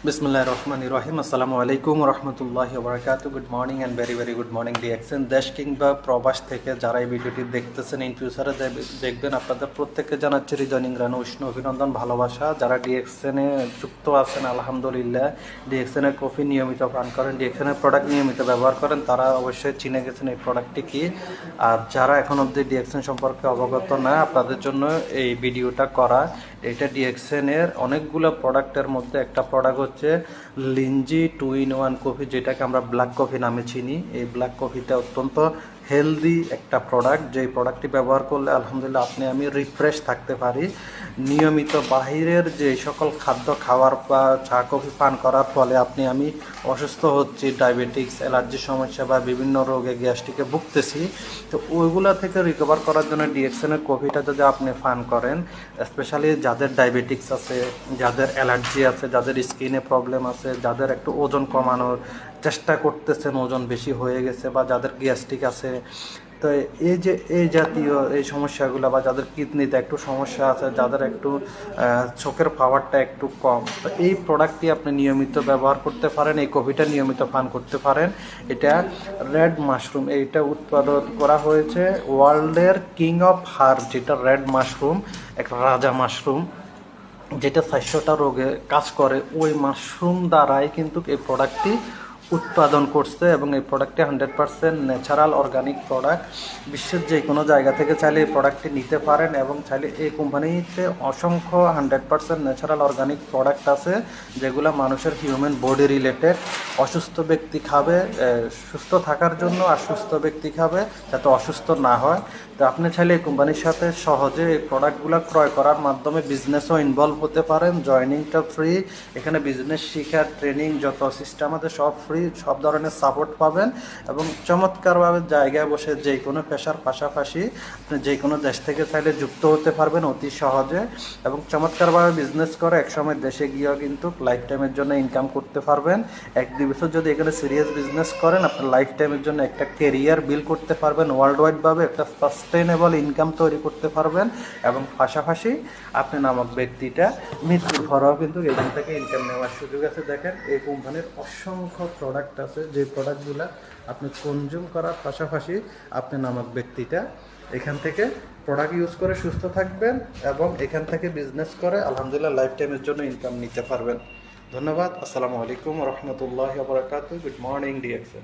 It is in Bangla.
बिस्मिल्लाहिर्रहमानिर्रहीम अस्सलामु আলাইকুম রহমতুল্লাহি ওয়া বারাকাতুহু। Good morning and very very good morning DXN দেশ কিংবা প্রবাস থেকে যারা এই ভিডিওটি দেখতেছেন, ইন ফিউচারে দেখবেন, আপনাদের প্রত্যেককে জানাচ্ছি রিজয়নিং রানো উষ্ণ অভিনন্দন, ভালোবাসা। যারা ডিএক্সএনে যুক্ত আছেন আলহামদুলিল্লাহ, ডিএক্সএনের কফি নিয়মিত পান করেন, ডিএক্সএনের প্রোডাক্ট নিয়মিত ব্যবহার করেন, তারা অবশ্যই চিনে গেছেন এই প্রোডাক্টটি কী। আর যারা এখন অবধি ডিএক্সএন সম্পর্কে অবগত না, আপনাদের জন্য এই ভিডিওটা করা। এটা ডিএক্সএনের অনেকগুলো প্রোডাক্টের মধ্যে একটা প্রোডাক্ট হচ্ছে লিঞ্জি 2-in-1 কফি, যেটাকে আমরা ব্ল্যাক কফি নামে চিনি। এই ব্ল্যাক কফিটা অত্যন্ত হেলদি একটা প্রোডাক্ট, যেই প্রোডাক্টটি ব্যবহার করলে আলহামদুলিল্লাহ আপনি আমি রিফ্রেশ থাকতে পারি। নিয়মিত বাহিরের যে সকল খাদ্য খাওয়ার বা চা কফি পান করার ফলে আপনি আমি অসুস্থ হচ্ছি, ডায়াবেটিক্স, অ্যালার্জির সমস্যা বা বিভিন্ন রোগে গ্যাস্ট্রিকে ভুগতেছি, তো ওইগুলা থেকে রিকভার করার জন্য ডিএক্সএনের কফিটা যদি আপনি পান করেন, স্পেশালি যাদের ডায়াবেটিক্স আছে, যাদের অ্যালার্জি আছে, যাদের স্কিনে প্রবলেম আছে, যাদের একটু ওজন কমানোর চেষ্টা করতেছেন, ওজন বেশি হয়ে গেছে, বা যাদের গ্যাস্ট্রিক আছে, তো এই যে এই জাতীয় এই সমস্যাগুলো, বা যাদের কিডনিতে একটু সমস্যা আছে, যাদের একটু চোখের পাওয়ারটা একটু কম, তো এই প্রোডাক্টটি আপনি নিয়মিত ব্যবহার করতে পারেন, এই কফিটা নিয়মিত পান করতে পারেন। এটা রেড মাশরুম, এইটা উৎপাদন করা হয়েছে ওয়ার্ল্ডের কিং অফ হার্ব, যেটা রেড মাশরুম, এক রাজা মাশরুম, যেটা 400টা রোগে কাজ করে, ওই মাশরুম দ্বারাই কিন্তু এই প্রোডাক্টটি উৎপাদন করছে। এবং এই প্রোডাক্টটি 100% ন্যাচারাল অর্গানিক প্রোডাক্ট। বিশ্বের যে কোনো জায়গা থেকে চাইলে এই প্রোডাক্টটি নিতে পারেন, এবং চাইলে এই কোম্পানিতে অসংখ্য 100% ন্যাচারাল অর্গানিক প্রোডাক্ট আছে, যেগুলো মানুষের হিউম্যান বডি রিলেটেড। অসুস্থ ব্যক্তি খাবে সুস্থ থাকার জন্য, আর সুস্থ ব্যক্তি খাবে যাতে অসুস্থ না হয়। তো আপনি চাইলে এই কোম্পানির সাথে সহজে এই প্রোডাক্টগুলো ক্রয় করার মাধ্যমে বিজনেসও ইনভলভ হতে পারেন। জয়নিংটা ফ্রি, এখানে বিজনেস শিখার ট্রেনিং যত সিস্টেম আছে সব ফ্রি, সব ধরনের সাপোর্ট পাবেন, এবং চমৎকারভাবে জায়গায় বসে যে কোনো পেশার পাশাপাশি আপনি যে কোনো দেশ থেকে চাইলে যুক্ত হতে পারবেন অতি সহজে, এবং চমৎকারভাবে বিজনেস করে একসময় দেশে গিয়েও কিন্তু লাইফ টাইমের জন্য ইনকাম করতে পারবেন। 1-2 বছর যদি এখানে সিরিয়াস বিজনেস করেন, আপনার লাইফ টাইমের জন্য একটা কেরিয়ার বিল্ড করতে পারবেন, ওয়ার্ল্ড ওয়াইডভাবে একটা সাস্টেনেবল ইনকাম তৈরি করতে পারবেন, এবং পাশাপাশি আপনি নামক ব্যক্তিটা মৃত্যুর পরেও কিন্তু এখান থেকে ইনকাম নেওয়ার সুযোগ আছে। দেখেন, এই কোম্পানির অসংখ্য প্রোডাক্ট আছে, যে প্রোডাক্টগুলো আপনি কনজিউম করার পাশাপাশি আপনি নামক ব্যক্তিটা এখান থেকে প্রোডাক্ট ইউজ করে সুস্থ থাকবেন, এবং এখান থেকে বিজনেস করে আলহামদুলিল্লাহ লাইফ টাইমের জন্য ইনকাম নিতে পারবেন। ধন্যবাদ। আসসালামু আলাইকুম রহমতুল্লাহি ওয়া বারাকাতুহু। Good morning DXN.